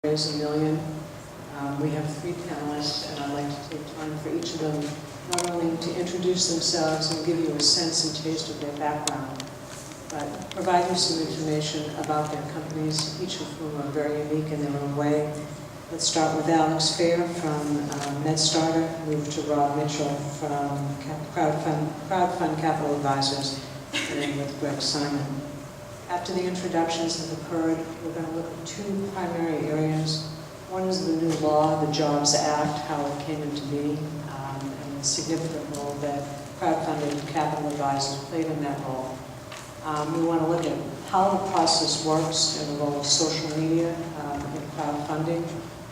raise $1 million. We have 3 panelists, and I'd like to take time for each of them, not only to introduce themselves and give you a sense and taste of their background, but provide you some information about their companies, each of whom are very unique in their own way. Let's start with Alex Fair from MedStarter, move to Rob Mitchell from Crowdfund Capital Advisors, and then with Gregg Simon. After the introductions have occurred, we're going to look at 2 primary areas. One is the new law, the Jobs Act, how it came into being, and the significant role that crowdfunding capital advisors played in that role. We want to look at how the process works and the role of social media in crowdfunding.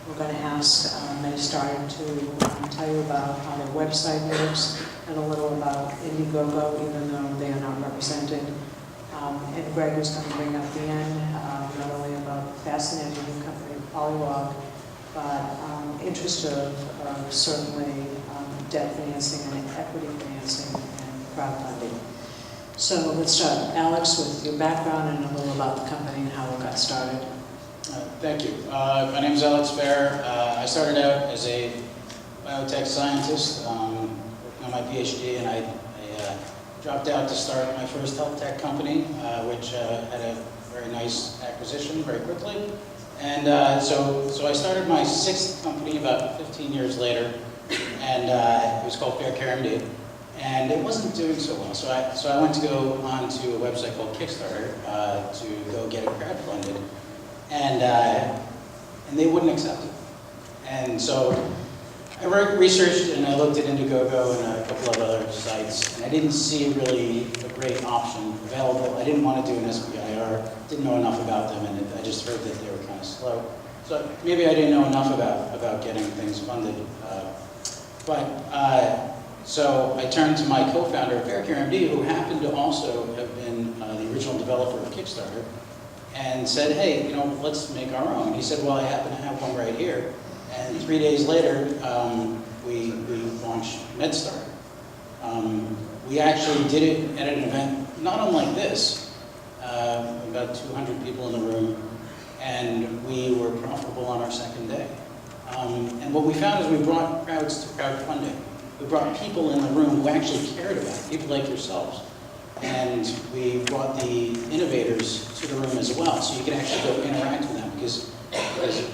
We're going to ask MedStarter to tell you about how their website works and a little about Indiegogo, even though they are not represented. And Gregg is going to bring up the end, not only about the fascinating new company, Polywalk, but interest of certainly debt financing and equity financing and crowdfunding. So let's start, Alex, with your background and a little about the company and how it got started. Thank you. My name is Alex Fair. I started out as a biotech scientist, working on my PhD, and I dropped out to start my first health tech company, which had a very nice acquisition very quickly. And so I started my 6th company about 15 years later, and it was called FairCareMD, and it wasn't doing so well. So I went to go on to a website called Kickstarter to go get it crowdfunded, and they wouldn't accept it. And so I researched and I looked at Indiegogo and a couple of other sites, and I didn't see really a great option available. I didn't want to do an SBIR, didn't know enough about them, and I just heard that they were kind of slow. So maybe I didn't know enough about getting things funded. So I turned to my co-founder of FairCareMD, who happened to also have been the original developer of Kickstarter, and said, hey, let's make our own. He said, well, I happen to have one right here. And 3 days later, we launched MedStarter. We actually did it at an event not unlike this, about 200 people in the room, and we were profitable on our 2nd day. And what we found is we brought crowds to crowdfunding. We brought people in the room who actually cared about it, people like yourselves. And we brought the innovators to the room as well, so you can actually go interact with them, because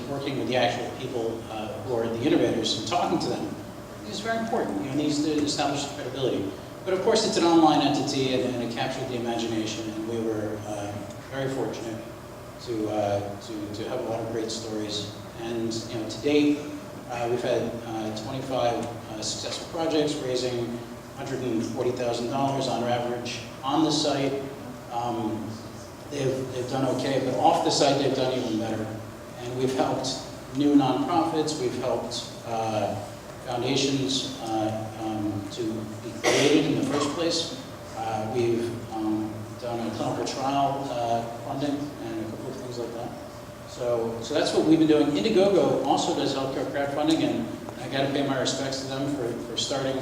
working with the actual people who are the innovators and talking to them is very important. It needs to establish credibility. But of course, it's an online entity, and it captured the imagination, and we were very fortunate to have a lot of great stories. And to date, we've had 25 successful projects, raising $140,000 on average on the site. They've done okay, but off the site they've done even better. And we've helped new nonprofits, we've helped foundations to be created in the first place. We've done a clinical trial funding and a couple of things like that. So that's what we've been doing. Indiegogo also does healthcare crowdfunding, and I got to pay my respects to them for starting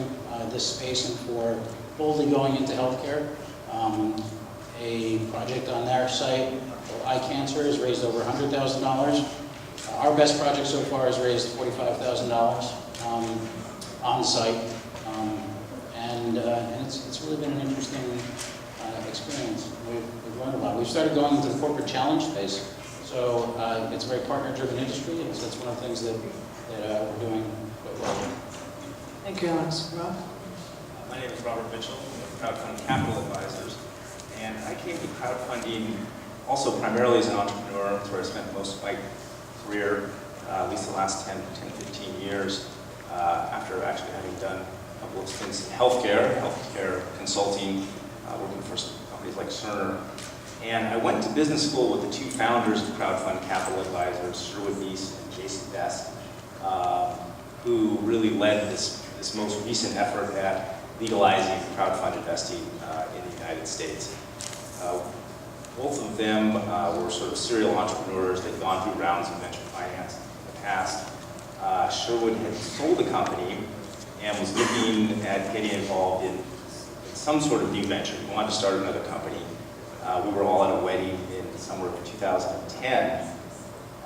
this space and for boldly going into healthcare. A project on their site, eye cancer, has raised over $100,000. Our best project so far has raised $45,000 on site, and it's really been an interesting experience. We've learned a lot. We've started going into the corporate challenge space, so it's a very partner-driven industry, and so that's one of the things that we're doing quite well. Thank you, Alex. Rob? My name is Robert Mitchell with Crowdfund Capital Advisors, and I came to crowdfunding also primarily as an entrepreneur. That's where I spent most of my career, at least the last 10, 15 years, after actually having done a couple of stints in healthcare consulting, working for some companies like Cerner. And I went to business school with the 2 founders of Crowdfund Capital Advisors, Sherwood Neese and Jason Best, who really led this most recent effort at legalizing crowdfund investing in the United States. Both of them were sort of serial entrepreneurs. They'd gone through rounds of venture finance in the past. Sherwood had sold the company and was looking at getting involved in some sort of new venture. He wanted to start another company. We were all at a wedding in summer of 2010,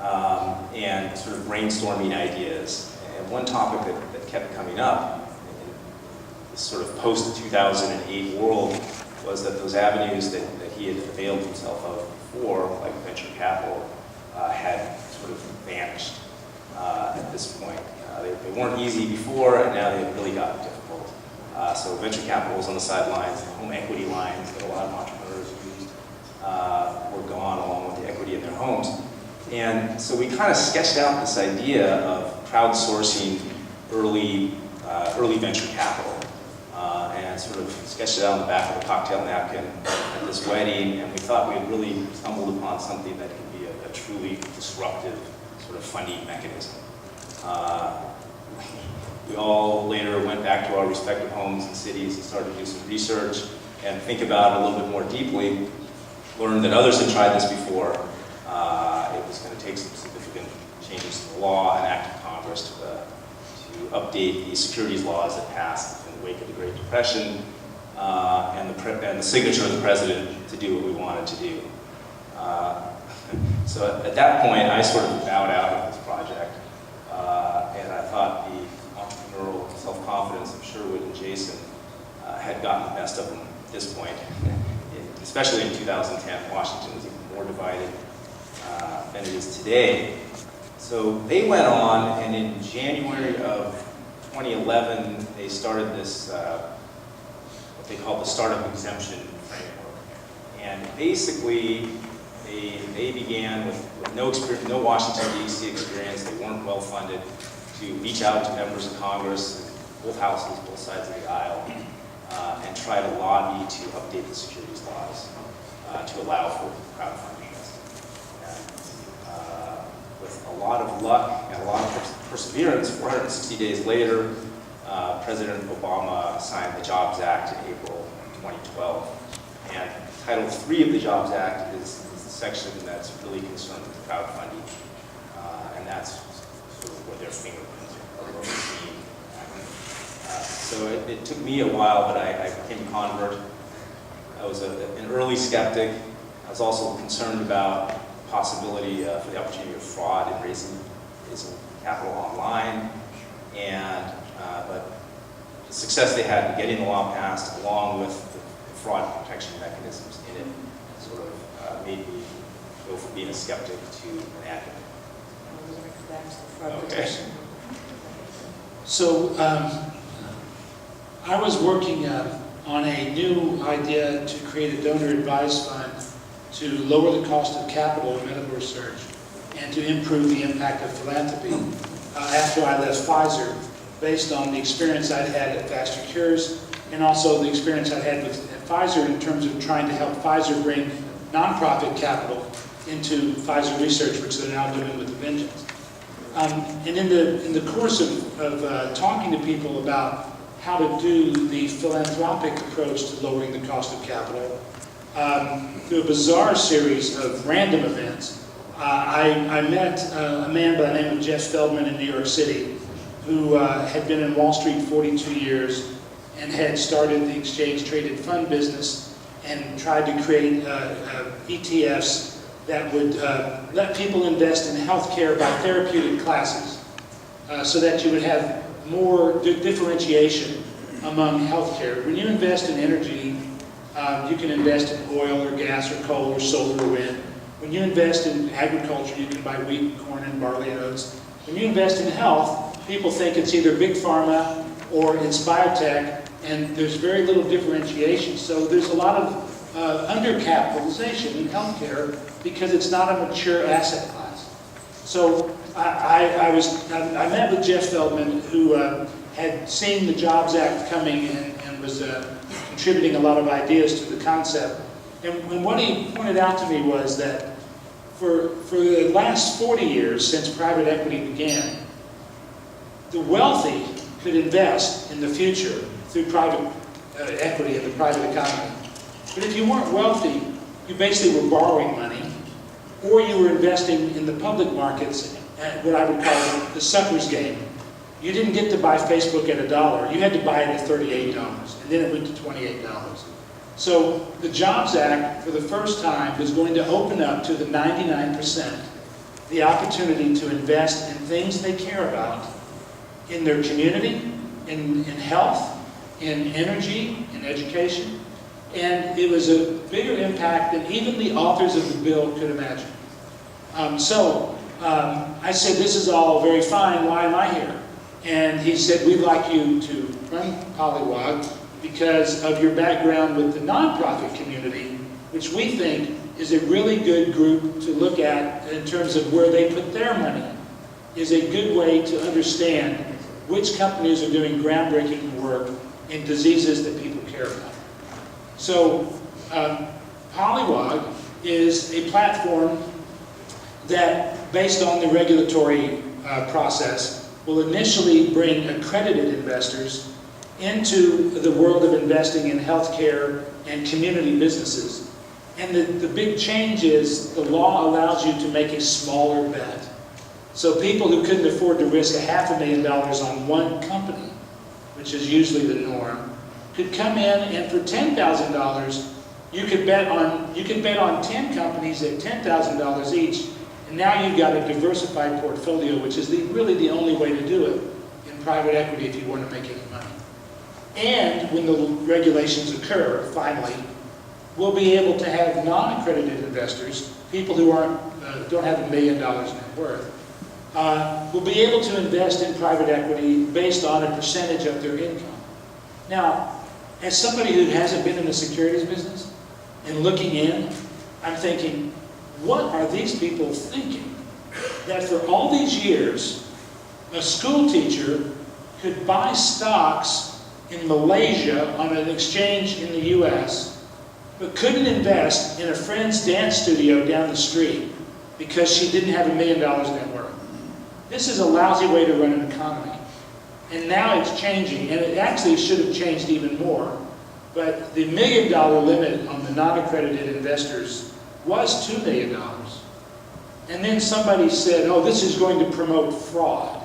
and sort of brainstorming ideas. And one topic that kept coming up in this sort of post-2008 world was that those avenues that he had availed himself of before, like venture capital, had sort of vanished at this point. They weren't easy before, and now they've really gotten difficult. So venture capital was on the sidelines, home equity lines that a lot of entrepreneurs used were gone along with the equity in their homes. And so we kind of sketched out this idea of crowdsourcing early venture capital, and sort of sketched it out on the back of a cocktail napkin at this wedding, and we thought we had really stumbled upon something that could be a truly disruptive sort of funding mechanism. We all later went back to our respective homes and cities and started to do some research and think about it a little bit more deeply, learned that others had tried this before. It was going to take some significant changes to the law and act of Congress to update the securities laws that passed in the wake of the Great Depression, and the signature of the president to do what we wanted to do. So at that point, I sort of bowed out of this project, and I thought the entrepreneurial self-confidence of Sherwood and Jason had gotten the best of them at this point. Especially in 2010, Washington was even more divided than it is today. So they went on, and in January of 2011, they started this, what they call the Startup Exemption Framework. And basically, they began with no experience, no Washington, D.C. experience. They weren't well funded, to reach out to members of Congress, both houses, both sides of the aisle, and try to lobby to update the securities laws to allow for crowdfunding. With a lot of luck and a lot of perseverance, 460 days later, President Obama signed the Jobs Act in April 2012. And Title III of the Jobs Act is the section that's really concerned with crowdfunding. And that's sort of where their fingerprints are really seen. So it took me a while, but I became a convert. I was an early skeptic. I was also concerned about the possibility for the opportunity of fraud in raising capital online, but the success they had in getting the law passed, along with the fraud protection mechanisms in it, sort of made me go from being a skeptic to an advocate. Okay. So I was working on a new idea to create a donor-advised fund to lower the cost of capital in medical research and to improve the impact of philanthropy after I left Pfizer, based on the experience I'd had at Faster Cures and also the experience I had at Pfizer in terms of trying to help Pfizer bring nonprofit capital into Pfizer research, which they're now doing with a vengeance. And in the course of talking to people about how to do the philanthropic approach to lowering the cost of capital, through a bizarre series of random events, I met a man by the name of Jeff Feldman in New York City, who had been in Wall Street 42 years and had started the exchange-traded fund business and tried to create ETFs that would let people invest in healthcare by therapeutic classes, so that you would have more differentiation among healthcare. When you invest in energy, you can invest in oil or gas or coal or solar or wind. When you invest in agriculture, you can buy wheat, corn, and barley and oats. When you invest in health, people think it's either big pharma or it's biotech, and there's very little differentiation. So there's a lot of undercapitalization in healthcare because it's not a mature asset class. So I met with Jeff Feldman, who had seen the Jobs Act coming and was contributing a lot of ideas to the concept. And what he pointed out to me was that for the last 40 years since private equity began, the wealthy could invest in the future through private equity in the private economy. But if you weren't wealthy, you basically were borrowing money, or you were investing in the public markets at what I would call the sucker's game. You didn't get to buy Facebook at $1. You had to buy it at $38, and then it went to $28. So the Jobs Act, for the first time, is going to open up to the 99% the opportunity to invest in things they care about, in their community, in health, in energy, in education. And it was a bigger impact than even the authors of the bill could imagine. I said, this is all very fine, why am I here? And he said, we'd like you to run Pollywog because of your background with the nonprofit community, which we think is a really good group to look at in terms of where they put their money, is a good way to understand which companies are doing groundbreaking work in diseases that people care about. So Pollywog is a platform that, based on the regulatory process, will initially bring accredited investors into the world of investing in healthcare and community businesses. And the big change is the law allows you to make a smaller bet. So people who couldn't afford to risk $500,000 on one company, which is usually the norm, could come in and for $10,000, you could bet on 10 companies at $10,000 each, and now you've got a diversified portfolio, which is really the only way to do it in private equity if you want to make any money. And when the regulations occur, finally, we'll be able to have non-accredited investors, people who don't have $1 million net worth, will be able to invest in private equity based on a percentage of their income. Now, as somebody who hasn't been in the securities business and looking in, I'm thinking, what are these people thinking? That for all these years, a school teacher could buy stocks in Malaysia on an exchange in the US, but couldn't invest in a friend's dance studio down the street because she didn't have $1 million net worth. This is a lousy way to run an economy. And now it's changing, and it actually should have changed even more. But the $1 million limit on the non-accredited investors was $2 million. And then somebody said, oh, this is going to promote fraud.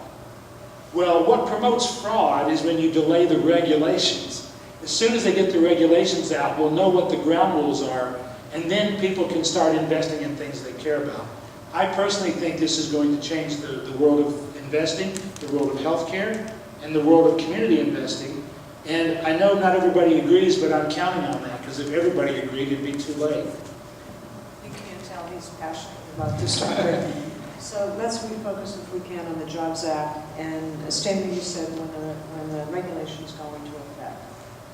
Well, what promotes fraud is when you delay the regulations. As soon as they get the regulations out, we'll know what the ground rules are, and then people can start investing in things they care about. I personally think this is going to change the world of investing, the world of healthcare, and the world of community investing. And I know not everybody agrees, but I'm counting on that, because if everybody agreed, it'd be too late. You can't tell he's passionate about this topic. So let's refocus, if we can, on the Jobs Act and a statement you said when the regulations go into effect.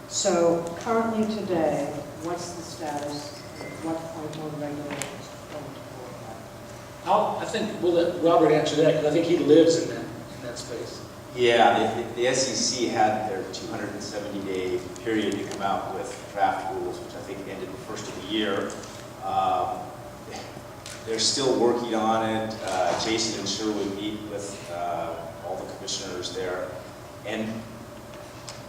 So currently today, what's the status? At what point will the regulations go into effect? I think we'll let Robert answer that, because I think he lives in that space. Yeah, the SEC had their 270-day period to come out with draft rules, which I think ended the first of the year. They're still working on it. Jason and Sherwood meet with all the commissioners there. And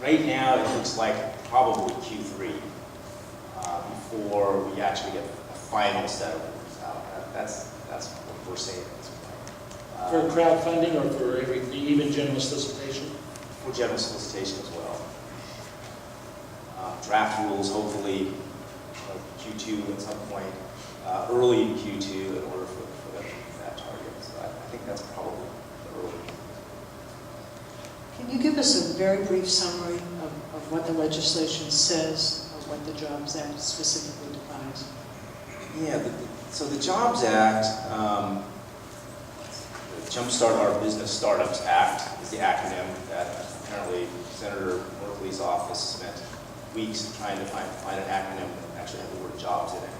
right now it looks like probably Q3 before we actually get a final set of rules out. That's what we're saying. For crowdfunding or for even general solicitation? For general solicitation as well. Draft rules, hopefully Q2 at some point, early in Q2 in order for that target. So I think that's probably the early. Can you give us a very brief summary of what the legislation says, or what the Jobs Act specifically defines? Yeah, so the Jobs Act, Jumpstart Our Business Startups Act is the acronym that apparently Senator Merkley's office spent weeks trying to find an acronym that actually had the word jobs in it,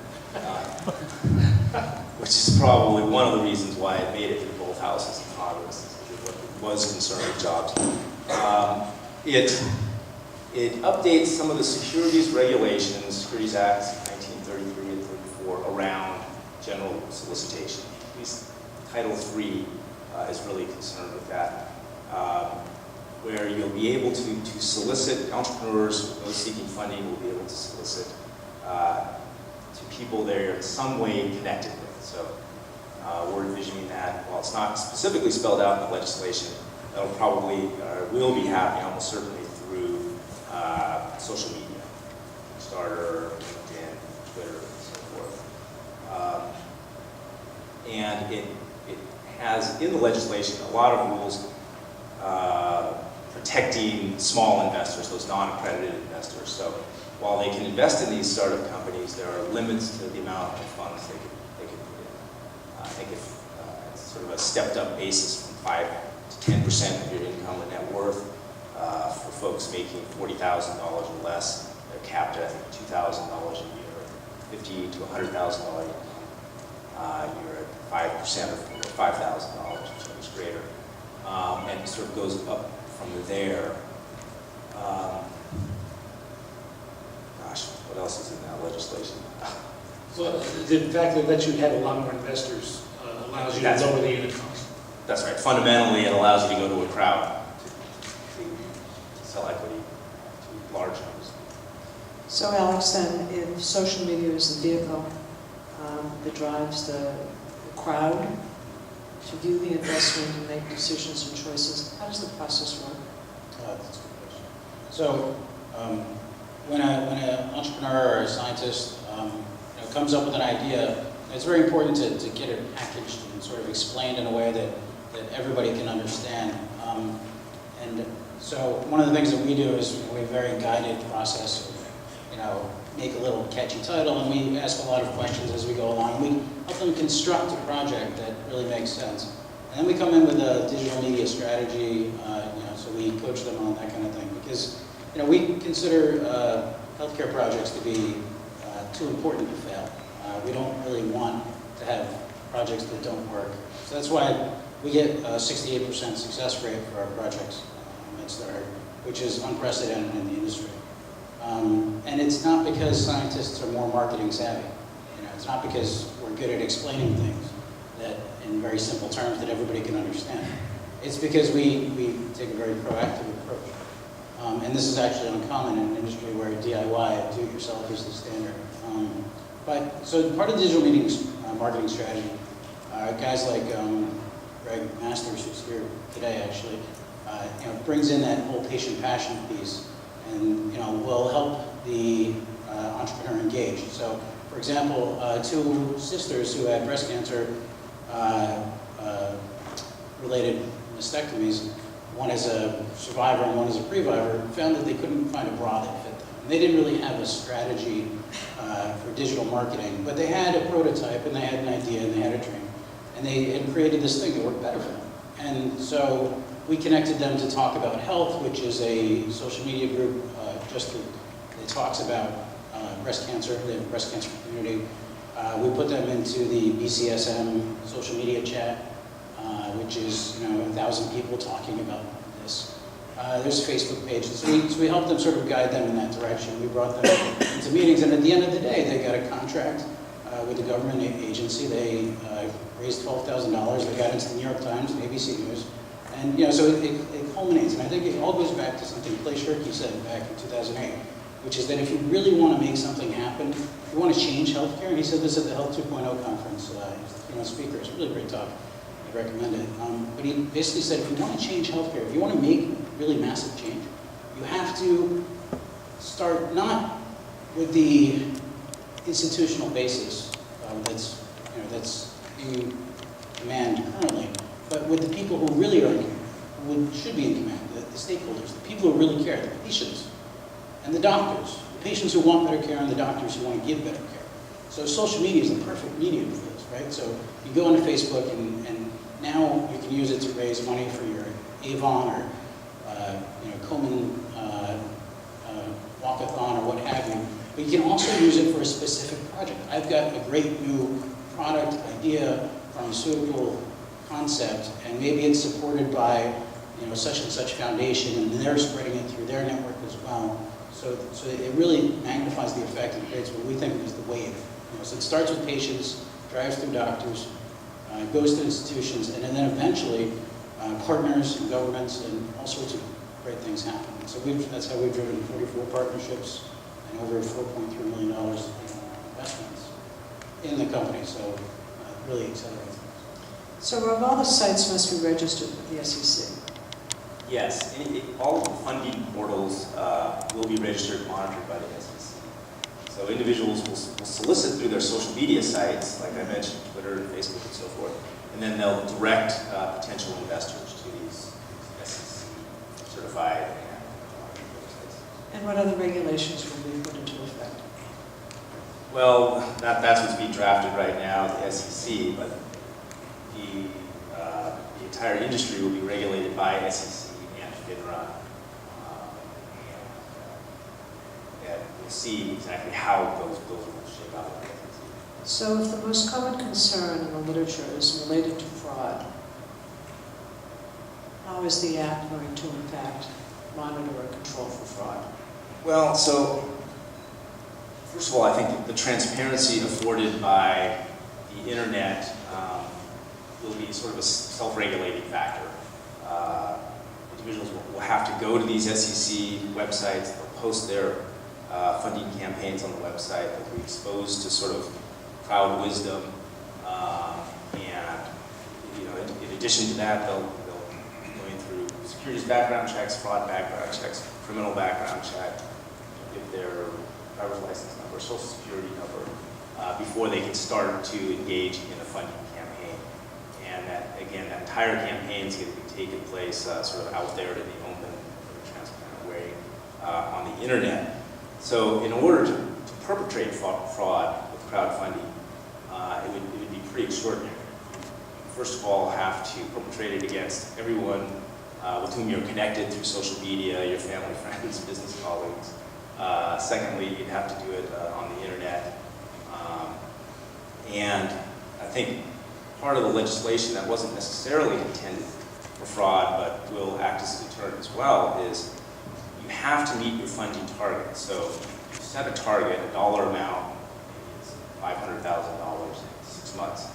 which is probably one of the reasons why it made it to both houses of Congress. It was concerned with jobs. It updates some of the securities regulations, Securities Acts 1933 and 34, around general solicitation. At least Title III is really concerned with that, where you'll be able to solicit entrepreneurs, those seeking funding will be able to solicit to people they're in some way connected with. So we're envisioning that, while it's not specifically spelled out in the legislation, that'll probably, will be happening almost certainly through social media, Kickstarter, LinkedIn, Twitter, and so forth. And it has in the legislation a lot of rules protecting small investors, those non-accredited investors. So while they can invest in these startup companies, there are limits to the amount of funds they could put in. I think it's sort of a stepped-up basis from 5 to 10% of your income and net worth. For folks making $40,000 or less, they're capped at, I think, $2,000 a year, $50,000 to $100,000 income. You're at 5% or $5,000, which is greater. And it sort of goes up from there. Gosh, what else is in that legislation? Well, the fact that it lets you have a lot more investors allows you to lower the unit cost. That's right. Fundamentally, it allows you to go to a crowd to sell equity to large numbers. So Alex, then, if social media is the vehicle that drives the crowd to view the investment and make decisions and choices, how does the process work? That's a good question. So when an entrepreneur or a scientist comes up with an idea, it's very important to get it packaged and sort of explained in a way that everybody can understand. And so one of the things that we do is we have a very guided process. Make a little catchy title, and we ask a lot of questions as we go along. We help them construct a project that really makes sense. And then we come in with a digital media strategy, so we coach them on that kind of thing. Because, we consider healthcare projects to be too important to fail. We don't really want to have projects that don't work. So that's why we get a 68% success rate for our projects at Start, which is unprecedented in the industry. And it's not because scientists are more marketing savvy. It's not because we're good at explaining things that in very simple terms that everybody can understand. It's because we take a very proactive approach. And this is actually uncommon in an industry where DIY, do-it-yourself, is the standard. So part of digital marketing strategy, guys like Gregg Masters, who's here today actually, brings in that whole patient passion piece. And will help the entrepreneur engage. So, for example, two sisters who had breast cancer related mastectomies, one as a survivor and one as a pre-vivor, found that they couldn't find a bra that fit them. And they didn't really have a strategy for digital marketing, but they had a prototype and they had an idea and they had a dream, and they had created this thing that worked better for them. And so we connected them to Talk About Health, which is a social media group that talks about breast cancer, the breast cancer community. We put them into the BCSM social media chat, which is 1,000 people talking about this. There's Facebook pages. So we helped them sort of guide them in that direction. We brought them into meetings, and at the end of the day, they got a contract with the government agency. They raised $12,000. They got into the New York Times and ABC News. And so it culminates, and I think it all goes back to something Clay Shirky said back in 2008, which is that if you really want to make something happen, if you want to change healthcare, and he said this at the Health 2.0 conference, speaker, it's a really great talk, I recommend it. But he basically said if you want to change healthcare, if you want to make really massive change, you have to start not with the institutional basis that's in command currently, but with the people who really are in command, who should be in command, the stakeholders, the people who really care, the patients, and the doctors, the patients who want better care and the doctors who want to give better care. So social media is the perfect medium for this, right? So you go onto Facebook and now you can use it to raise money for your Avon or Komen walkathon or what have you. But you can also use it for a specific project. I've got a great new product, idea, pharmaceutical concept, and maybe it's supported by such and such foundation, and they're spreading it through their network as well. So it really magnifies the effect and creates what we think is the wave. So it starts with patients, drives through doctors, goes to institutions, and then eventually partners and governments, and all sorts of great things happen. So that's how we've driven 44 partnerships and over $4.3 million in investments in the company. So really accelerates. So Rob, all the sites must be registered with the SEC. Yes, all of the funding portals will be registered and monitored by the SEC. So individuals will solicit through their social media sites, like I mentioned, Twitter, Facebook, and so forth. and then they'll direct potential investors to these SEC-certified websites. And what other regulations will be put into effect? Well, that's what's being drafted right now, the SEC, but the entire industry will be regulated by SEC and FINRA. And we'll see exactly how those will shape out. So if the most common concern in the literature is related to fraud, how is the Act going to, in fact, monitor or control for fraud? Well, so first of all, I think that the transparency afforded by the internet will be sort of a self-regulating factor. Individuals will have to go to these SEC websites, they'll post their funding campaigns on the website, they'll be exposed to sort of crowd wisdom, and in addition to that, they'll be going through securities background checks, fraud background checks, criminal background check, give their driver's license number, social security number, before they can start to engage in a funding campaign. And that, again, that entire campaign is going to be taking place sort of out there in the open, in a transparent way on the internet. So in order to perpetrate fraud with crowdfunding, it would be pretty extraordinary. You first of all have to perpetrate it against everyone with whom you're connected through social media, your family, friends, business colleagues. Secondly, you'd have to do it on the internet. And I think part of the legislation that wasn't necessarily intended for fraud, but will act as a deterrent as well, is you have to meet your funding target. So you set a target, a dollar amount, maybe it's $500,000 in 6 months.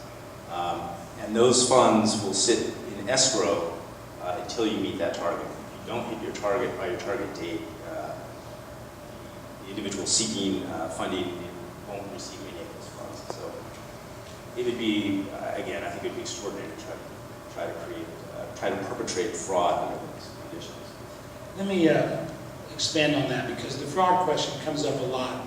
And those funds will sit in escrow until you meet that target. If you don't hit your target by your target date, the individual seeking funding won't receive any of those funds. So it would be, again, I think it would be extraordinary to try to perpetrate fraud under those conditions. Let me expand on that, because the fraud question comes up a lot,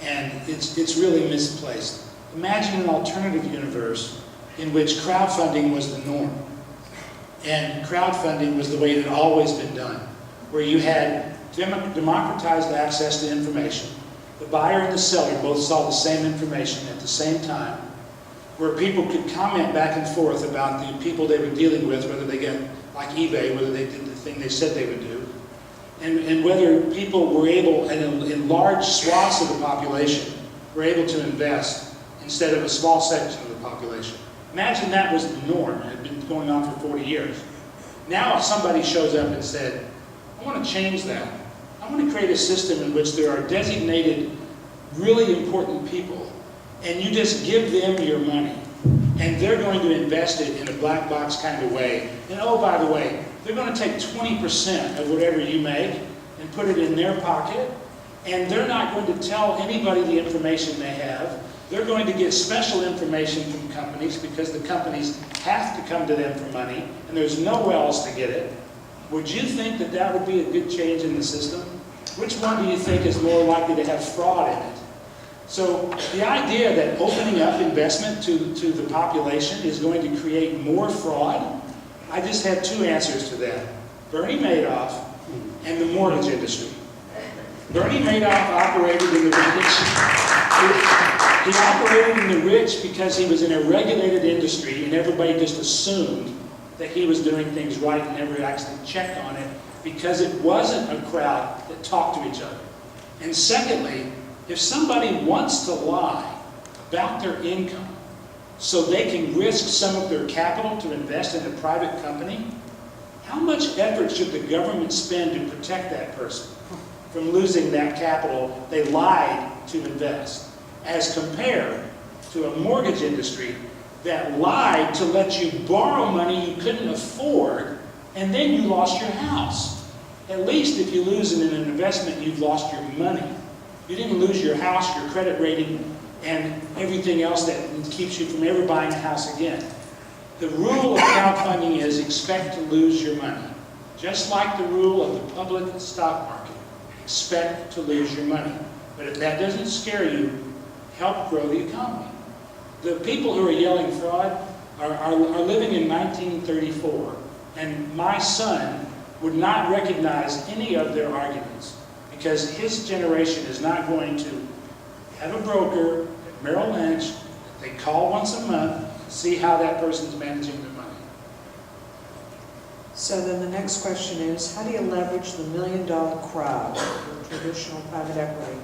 and it's really misplaced. Imagine an alternative universe in which crowdfunding was the norm, and crowdfunding was the way it had always been done, where you had democratized access to information. The buyer and the seller both saw the same information at the same time, where people could comment back and forth about the people they were dealing with, whether they get, like eBay, whether they did the thing they said they would do, and whether people were able, and in large swaths of the population, were able to invest instead of a small section of the population. Imagine that was the norm. It had been going on for 40 years. Now if somebody shows up and said, I want to change that. I want to create a system in which there are designated, really important people, and you just give them your money, and they're going to invest it in a black box kind of way. And oh, by the way, they're going to take 20% of whatever you make and put it in their pocket, and they're not going to tell anybody the information they have. They're going to get special information from companies because the companies have to come to them for money, and there's nowhere else to get it. Would you think that that would be a good change in the system? Which one do you think is more likely to have fraud in it? So the idea that opening up investment to the population is going to create more fraud, I just have two answers to that. Bernie Madoff and the mortgage industry. Bernie Madoff operated in the rich. He operated in the rich because he was in a regulated industry, and everybody just assumed that he was doing things right and never actually checked on it because it wasn't a crowd that talked to each other. And secondly, if somebody wants to lie about their income so they can risk some of their capital to invest in a private company, how much effort should the government spend to protect that person from losing that capital they lied to invest, as compared to a mortgage industry that lied to let you borrow money you couldn't afford, and then you lost your house. At least if you lose in an investment, you've lost your money. You didn't lose your house, your credit rating, and everything else that keeps you from ever buying a house again. The rule of crowdfunding is expect to lose your money. Just like the rule of the public stock market. Expect to lose your money. But if that doesn't scare you, help grow the economy. The people who are yelling fraud are living in 1934, and my son would not recognize any of their arguments because his generation is not going to have a broker at Merrill Lynch. They call once a month, see how that person's managing their money. So then the next question is, how do you leverage the $1 million crowd with traditional private equity?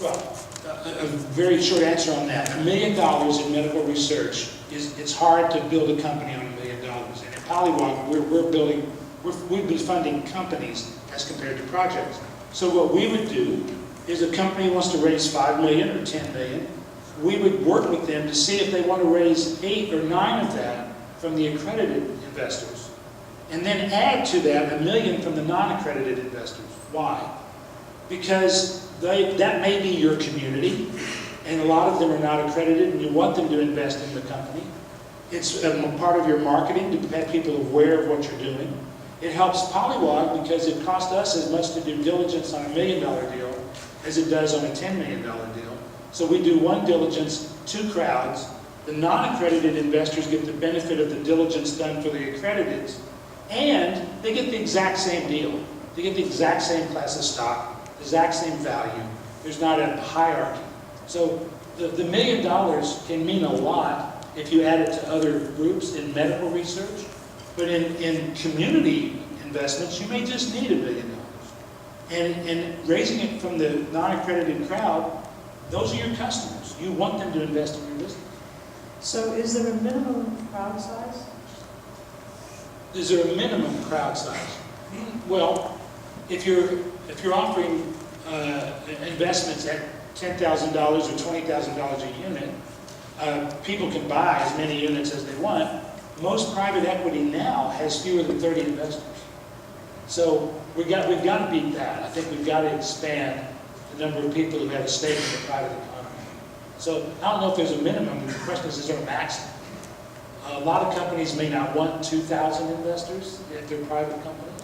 Well, a very short answer on that. $1 million in medical research it's hard to build a company on $1 million. And at Polywalk, we've been funding companies as compared to projects. So what we would do is a company wants to raise $5 million or $10 million. We would work with them to see if they want to raise 8 or 9 of that from the accredited investors, and then add to that $1 million from the non-accredited investors. Why? Because that may be your community, and a lot of them are not accredited, and you want them to invest in the company. It's a part of your marketing to have people aware of what you're doing. It helps Polywalk because it costs us as much to do diligence on a $1 million deal as it does on a $10 million deal. So we do one diligence, 2 crowds. The non-accredited investors get the benefit of the diligence done for the accredited, and they get the exact same deal. They get the exact same class of stock, the exact same value. There's not a hierarchy. So the $1 million can mean a lot if you add it to other groups in medical research, but in community investments, you may just need $1 million. And raising it from the non-accredited crowd, those are your customers. You want them to invest in your business. So is there a minimum crowd size? Is there a minimum crowd size? Well, if you're offering investments at $10,000 or $20,000 a unit, people can buy as many units as they want. Most private equity now has fewer than 30 investors. So we've got to beat that. I think we've got to expand the number of people who have a stake in the private economy. So I don't know if there's a minimum. The question is there a maximum? A lot of companies may not want 2,000 investors if they're private companies.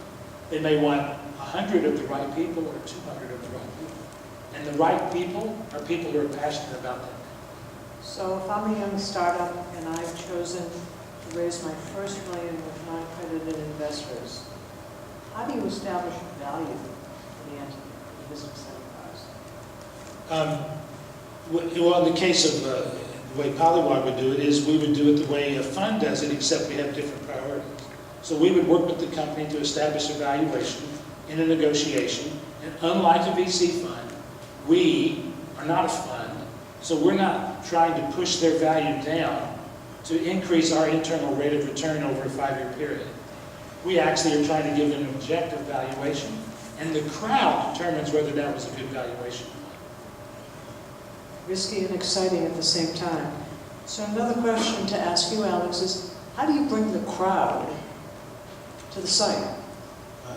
They may want 100 of the right people or 200 of the right people. And the right people are people who are passionate about that. So if I'm a young startup and I've chosen to raise my first $1 million with non-accredited investors, how do you establish value for the entity, the business enterprise? Well, in the case of the way Polywalk would do it is we would do it the way a fund does it, except we have different priorities. So we would work with the company to establish a valuation in a negotiation. And unlike a VC fund, we are not a fund, so we're not trying to push their value down to increase our internal rate of return over a 5-year period. We actually are trying to give them an objective valuation, and the crowd determines whether that was a good valuation. Risky and exciting at the same time. So another question to ask you, Alex, is how do you bring the crowd to the site?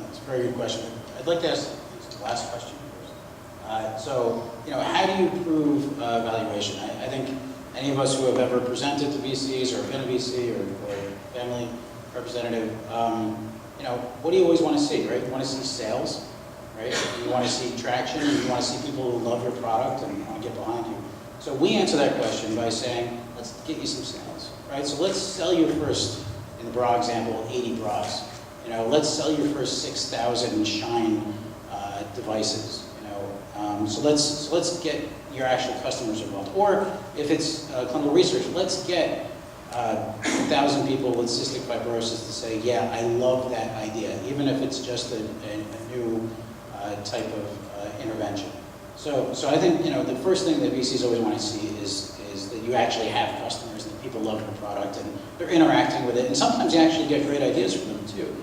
It's a very good question. I'd like to ask the last question first. So, how do you prove valuation? I think any of us who have ever presented to VCs or been a VC or family representative, what do you always want to see, right? You want to see sales, right? You want to see traction, you want to see people who love your product and want to get behind you. So we answer that question by saying, let's get you some sales, right? So let's sell you first, in the bra example, 80 bras. Let's sell your first 6,000 Shine devices. So let's get your actual customers involved. Or if it's clinical research, let's get 1,000 people with cystic fibrosis to say, yeah, I love that idea, even if it's just a new type of intervention. So I think the first thing that VCs always want to see is that you actually have customers, that people love your product and they're interacting with it, and sometimes you actually get great ideas from them too.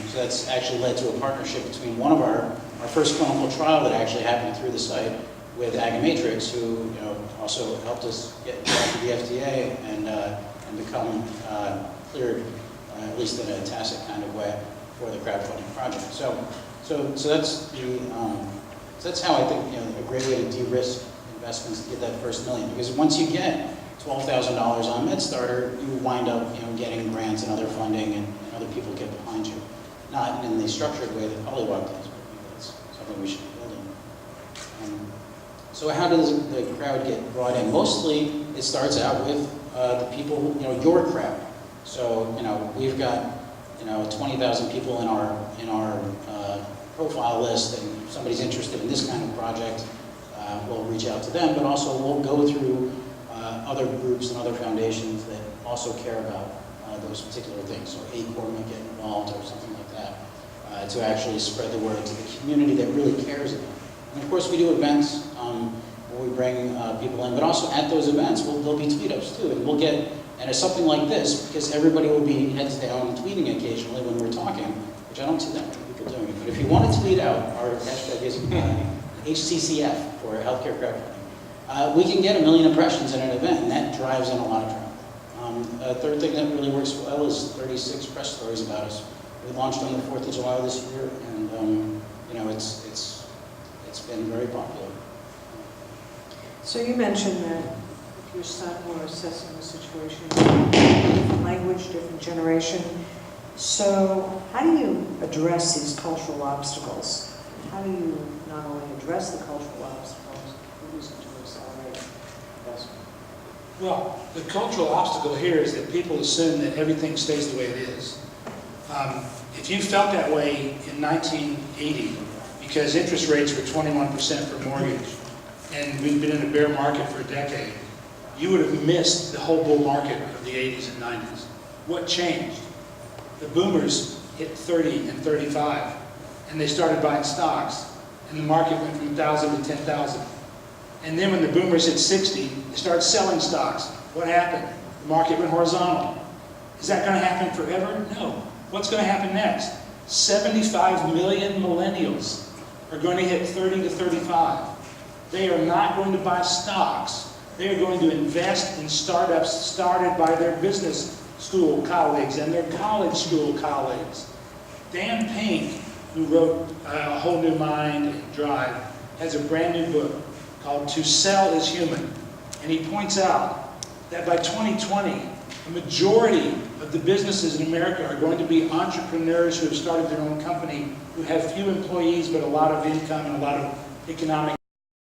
So that's actually led to a partnership between one of our first clinical trial that actually happened through the site with Agamatrix, who also helped us get to the FDA and become cleared, at least in a tacit kind of way, for the crowdfunding project. So that's how I think a great way to de-risk investments to get that first $1 million, because once you get $12,000 on MedStarter, you wind up getting grants and other funding, and other people get behind you. Not in the structured way that Polywalk does, but that's something we should be building. So how does the crowd get brought in? Mostly, it starts out with the people, your crowd. So, we've got, 20,000 people in our profile list, and if somebody's interested in this kind of project, we'll reach out to them, but also we'll go through other groups and other foundations that also care about those particular things. So ACORN might get involved or something like that to actually spread the word to the community that really cares about it. And of course, we do events where we bring people in, but also at those events, there'll be tweet-ups too, and we'll get, and it's something like this, because everybody will be heads down and tweeting occasionally when we're talking, which I don't see that many people doing it. But if you want to tweet out, our hashtag is HCCF for healthcare crowdfunding. We can get 1 million impressions in an event, and that drives in a lot of traffic. A third thing that really works well is 36 press stories about us. We launched on the 4th of July this year, and it's been very popular. So you mentioned that if your son were assessing the situation, different language, different generation. So how do you address these cultural obstacles? How do you not only address the cultural obstacles, but use it to accelerate investment? Well, the cultural obstacle here is that people assume that everything stays the way it is. If you felt that way in 1980, because interest rates were 21% for mortgage, and we've been in a bear market for a decade, you would have missed the whole bull market of the 80s and 90s. What changed? The boomers hit 30 and 35, and they started buying stocks, and the market went from 1,000 to 10,000. And then when the boomers hit 60, they started selling stocks. What happened? The market went horizontal. Is that going to happen forever? No. What's going to happen next? 75 million millennials are going to hit 30 to 35. They are not going to buy stocks. They are going to invest in startups started by their business school colleagues and their college school colleagues. Dan Pink, who wrote A Whole New Mind and Drive, has a brand new book called To Sell is Human. And he points out that by 2020, a majority of the businesses in America are going to be entrepreneurs who have started their own company, who have few employees but a lot of income and a lot of economic